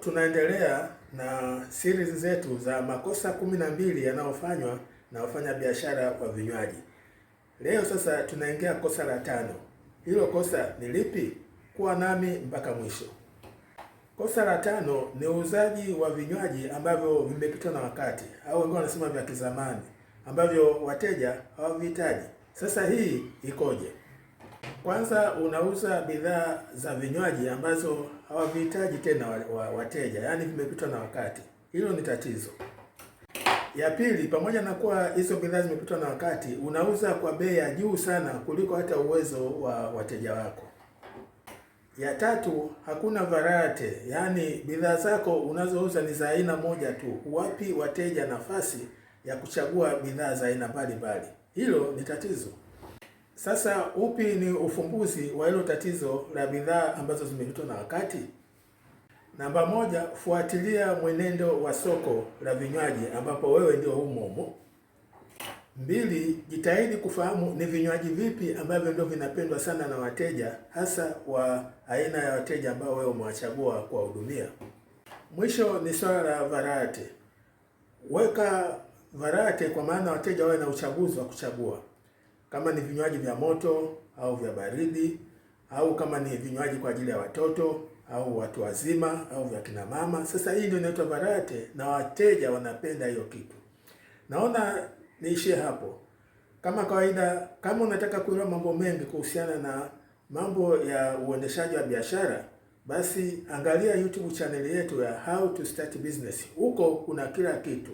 tunaendelea na series zetu za makosa 12 yanayofanywa na wafanyabiashara wa vinywaji. Leo sasa tunaingia kosa la 5. Hilo kosa ni lipi? Kuwa nami mpaka mwisho. Kosa la 5 ni uuzaji wa vinywaji ambavyo vimepitwa na wakati, au wengine wanasema vya kizamani, ambavyo wateja hawavihitaji. Sasa hii ikoje? Kwanza, unauza bidhaa za vinywaji ambazo hawavihitaji tena wateja, yaani vimepitwa na wakati. Hilo ni tatizo. Ya pili, pamoja na kuwa hizo bidhaa zimepitwa na wakati, unauza kwa bei ya juu sana kuliko hata uwezo wa wateja wako. Ya tatu, hakuna variety, yaani bidhaa zako unazouza ni za aina moja tu. Huwapi wateja nafasi ya kuchagua bidhaa za aina mbalimbali. Hilo ni tatizo. Sasa upi ni ufumbuzi wa hilo tatizo la bidhaa ambazo zimepitwa na wakati? Namba 1, fuatilia mwenendo wa soko la vinywaji ambapo wewe ndio humo. 2, jitahidi kufahamu ni vinywaji vipi ambavyo ndio vinapendwa sana na wateja, hasa wa aina ya wateja ambao wewe umewachagua kuwahudumia. Mwisho ni swala la variety. Weka variety kwa maana wateja wawe na uchaguzi wa kuchagua. Kama ni vinywaji vya moto au vya baridi, au kama ni vinywaji kwa ajili ya watoto au watu wazima au vya kina mama. Sasa hii ndio inaitwa variety na wateja wanapenda hiyo kitu. Naona niishie hapo. Kama kawaida, kama unataka kuelewa mambo mengi kuhusiana na mambo ya uendeshaji wa biashara, basi angalia YouTube channel yetu ya How to Start Business. Huko kuna kila kitu.